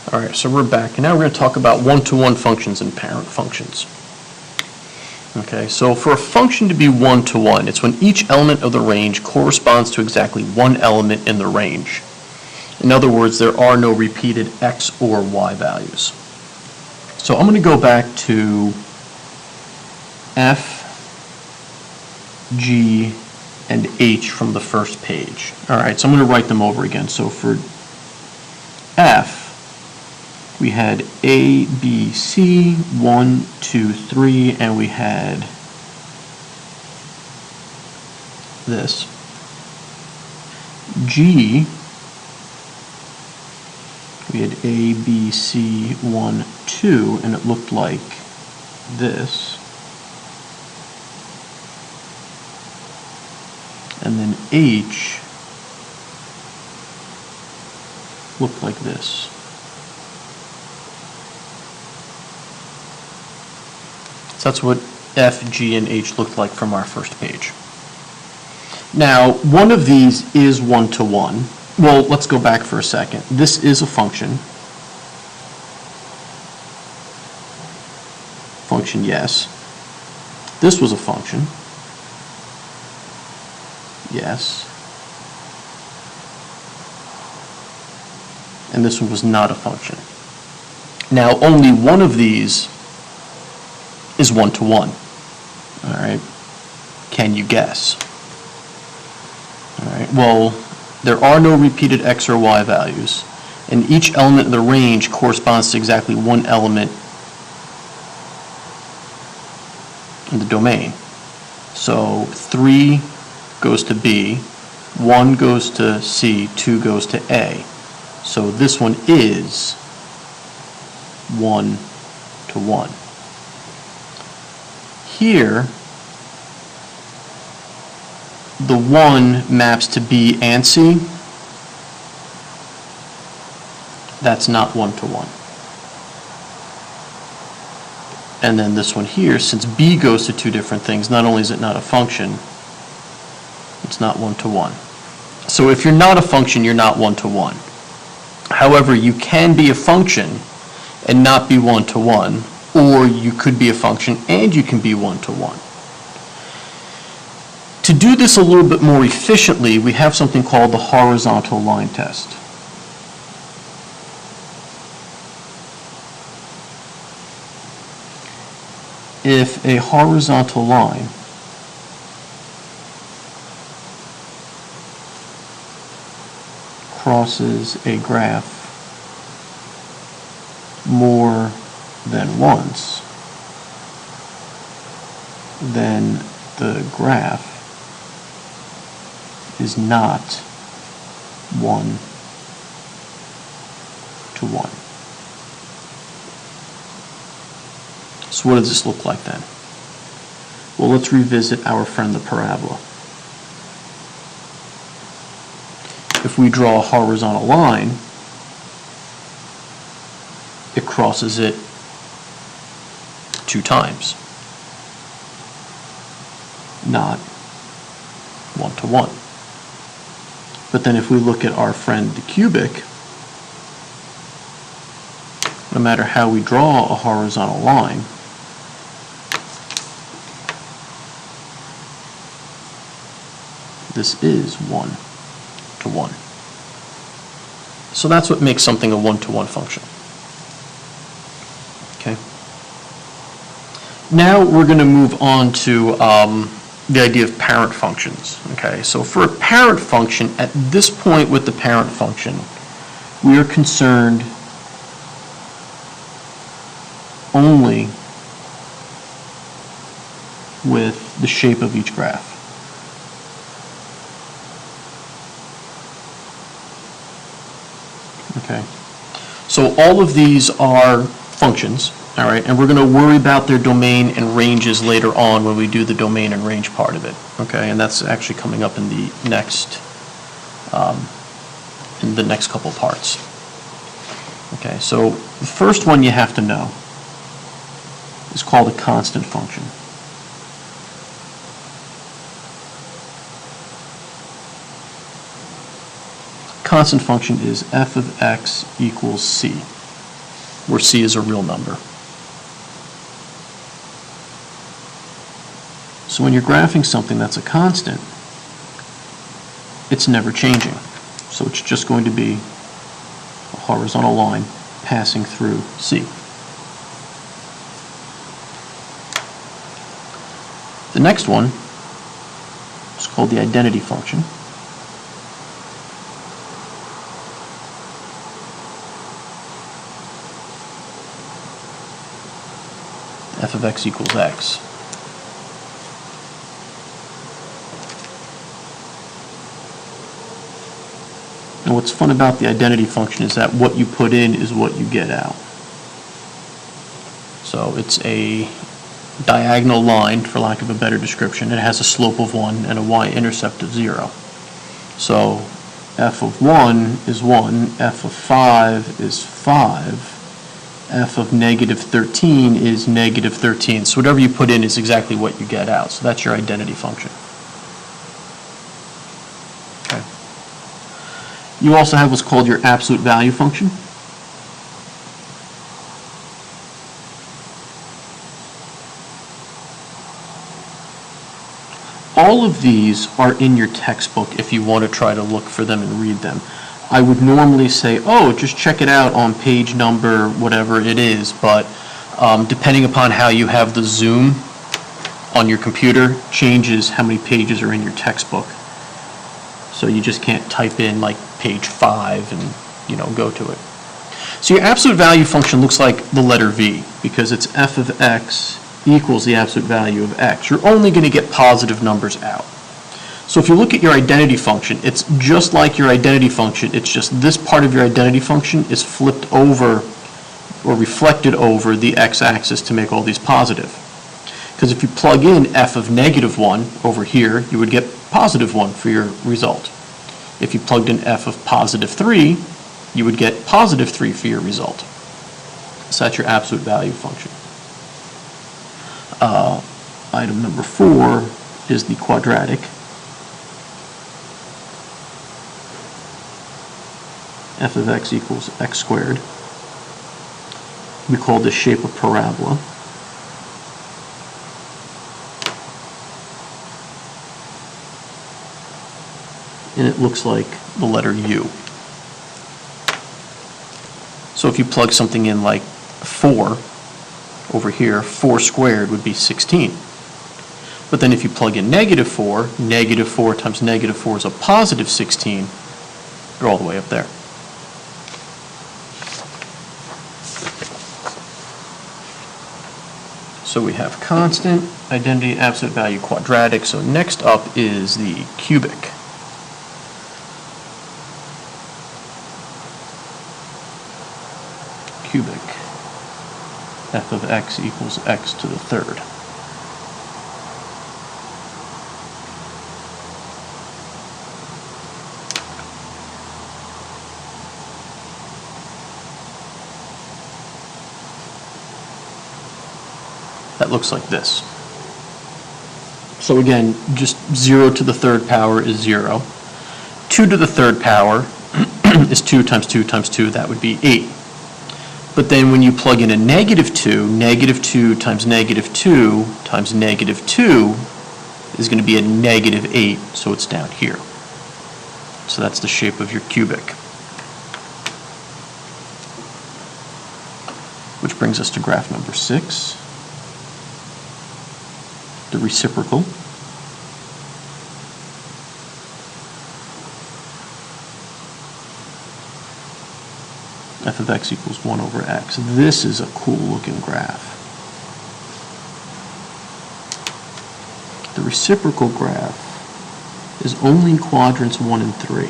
All right, so we're back, and now we're going to talk about one-to-one functions and parent functions. Okay, so for a function to be one-to-one, it's when each element of the range corresponds to exactly one element in the range. In other words, there are no repeated x or y values. So I'm going to go back to f, g, and h from the first page. All right, so I'm going to write them over again. So for f, we had A, B, C, 1, 2, 3, and we had this. G, we had A, B, C, 1, 2, and it looked like this. And then H looked like this. So that's what F, G, and H looked like from our first page. Now, one of these is one-to-one. Well, let's go back for a second. This is a function. Function, yes. This was a function. Yes. And this one was not a function. Now, only one of these is one-to-one. All right. Can you guess? All right. Well, there are no repeated x or y values, and each element of the range corresponds to exactly one element in the domain. So 3 goes to B, 1 goes to C, 2 goes to A. So this one is one-to-one. Here, the 1 maps to B and C. That's not one-to-one. And then this one here, since B goes to two different things, not only is it not a function, it's not one-to-one. So if you're not a function, you're not one-to-one. However, you can be a function and not be one-to-one, or you could be a function and you can be one-to-one. To do this a little bit more efficiently, we have something called the horizontal line test. If a horizontal line crosses a graph more than once, then the graph is not one-to-one. So what does this look like then? Well, let's revisit our friend the parabola. If we draw a horizontal line, it crosses it 2 times, not one-to-one. But then if we look at our friend the cubic, no matter how we draw a horizontal line, this is one-to-one. So that's what makes something a one-to-one function. Okay. Now we're going to move on to the idea of parent functions. Okay. So for a parent function, at this point with the parent function, we are concerned only with the shape of each graph. Okay. So all of these are functions, all right, and we're going to worry about their domain and ranges later on when we do the domain and range part of it, okay, and that's actually coming up in the next couple parts. Okay, so the first one you have to know is called a constant function. Constant function is f of x equals c. where c is a real number. So when you're graphing something that's a constant, it's never changing. So it's just going to be a horizontal line passing through c. The next one is called the identity function. F of x equals x. And what's fun about the identity function is that what you put in is what you get out. So it's a diagonal line, for lack of a better description. It has a slope of 1 and a y-intercept of 0. So f of 1 is 1, f of 5 is 5, f of negative 13 is negative 13. So whatever you put in is exactly what you get out. So that's your identity function. Okay. You also have what's called your absolute value function. All of these are in your textbook if you want to try to look for them and read them. I would normally say, oh, just check it out on page number, whatever it is, but depending upon how you have the zoom on your computer changes how many pages are in your textbook. So you just can't type in like page 5 and go to it. So your absolute value function looks like the letter V because it's f of x equals the absolute value of x. You're only going to get positive numbers out. So if you look at your identity function, it's just like your identity function. It's just this part of your identity function is flipped over or reflected over the x-axis to make all these positive. Because if you plug in f of negative 1 over here, you would get positive 1 for your result. If you plugged in f of positive 3, you would get positive 3 for your result. So that's your absolute value function. Item number 4 is the quadratic. F of x equals x squared. We call this shape a parabola. And it looks like the letter U. So if you plug something in like 4 over here, 4 squared would be 16. But then if you plug in negative 4 times negative 4 is a positive 16. They're all the way up there. So we have constant, identity, absolute value, quadratic. So next up is the cubic. Cubic. F of x equals x to the third. That looks like this. So again, just 0 to the third power is 0. 2 to the third power is 2 times 2 times 2. That would be 8. But then when you plug in a negative 2 times negative 2 times negative 2 is going to be a negative 8, so it's down here. So that's the shape of your cubic. Which brings us to graph number 6. The reciprocal. F of x equals 1 over x. This is a cool looking graph. The reciprocal graph is only in quadrants 1 and 3.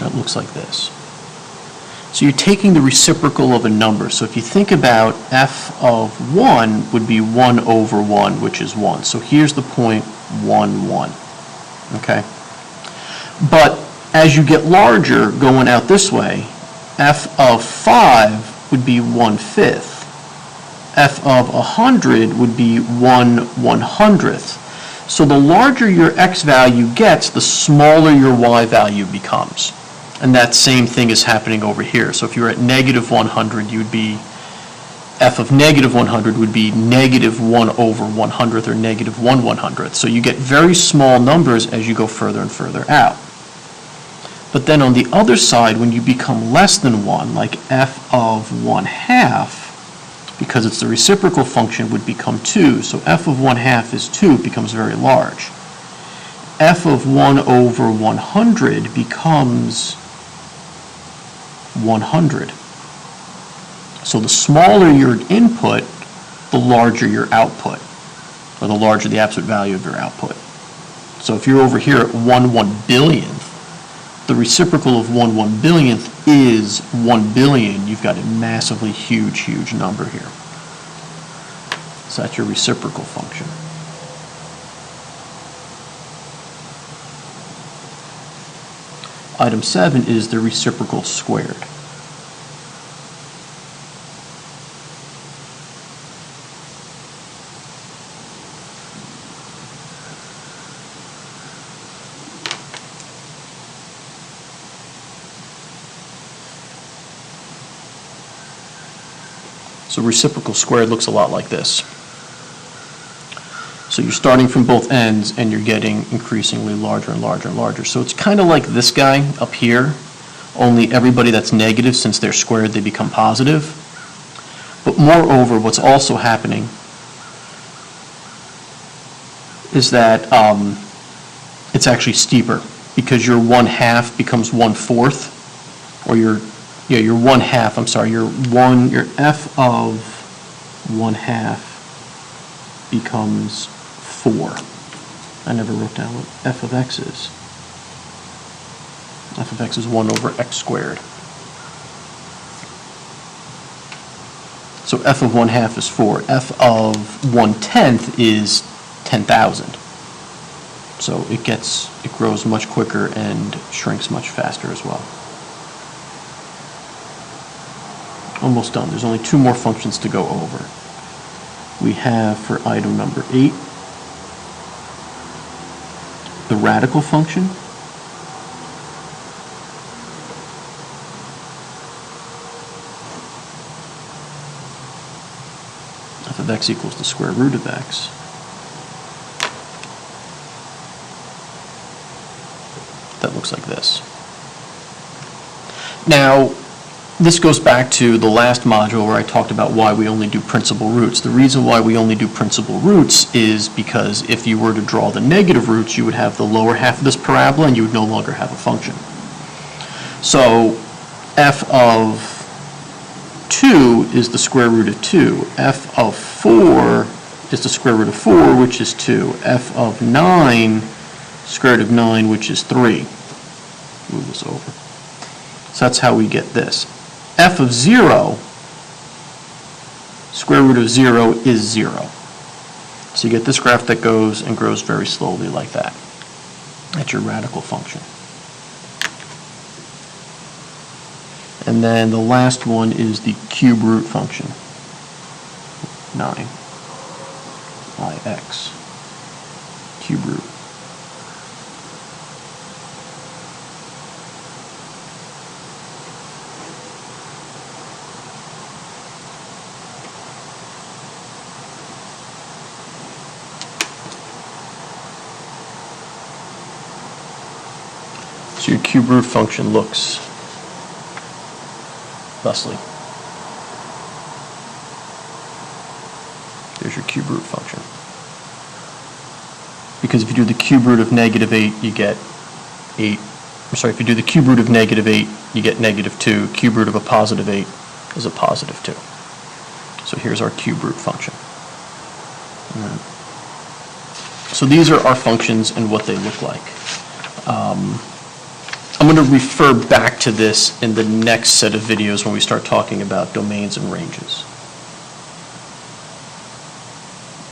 That looks like this. So you're taking the reciprocal of a number. So if you think about f of 1 would be 1 over 1, which is 1. So here's the point 1, 1. Okay? But as you get larger going out this way, f of 5 would be 1/5. F of 100 would be 1/100th. So the larger your x value gets, the smaller your y value becomes. And that same thing is happening over here. So if you're at negative 100, you'd be, f of negative 100 would be negative 1 over 100th or negative 1/100th. So you get very small numbers as you go further and further out. But then on the other side, when you become less than 1, like f of 1/2, because it's the reciprocal function, would become 2. So f of 1/2 is 2. It becomes very large. F of 1 over 100 becomes 100. So the smaller your input, the larger your output, or the larger the absolute value of your output. So if you're over here at 1/1,000,000th, the reciprocal of 1/1,000,000th is 1,000,000,000. You've got a massively huge, huge number here. So that's your reciprocal function. Item 7 is the reciprocal squared. So reciprocal squared looks a lot like this. So you're starting from both ends and you're getting increasingly larger and larger and larger. So it's kind of like this guy up here, only everybody that's negative, since they're squared, they become positive. But moreover, what's also happening is that it's actually steeper, because your 1/2 becomes 1/4, or your 1/2, I'm sorry, your f of 1/2 becomes 4. I never wrote down what f of x is. F of x is 1 over x squared. So f of 1/2 is 4. F of 1/10 is 10,000. So it grows much quicker and shrinks much faster as well. Almost done. There's only 2 more functions to go over. We have, for item number 8, the radical function. F of x equals the square root of x. That looks like this. Now, this goes back to the last module where I talked about why we only do principal roots. The reason why we only do principal roots is because if you were to draw the negative roots, you would have the lower half of this parabola and you would no longer have a function. So f of 2 is the square root of 2. F of 4 is the square root of 4, which is 2. F of 9, square root of 9, which is 3. Move this over. So that's how we get this. F of 0, square root of 0 is 0. So you get this graph that goes and grows very slowly like that. That's your radical function. And then the last one is the cube root function, 9 ix, cube root. So your cube root function looks thusly. There's your cube root function. Because if you do the cube root of negative 8, you get 8. I'm sorry, if you do the cube root of negative 8, you get negative 2. Cube root of a positive 8 is a positive 2. So here's our cube root function. So these are our functions and what they look like. I'm going to refer back to this in the next set of videos when we start talking about domains and ranges.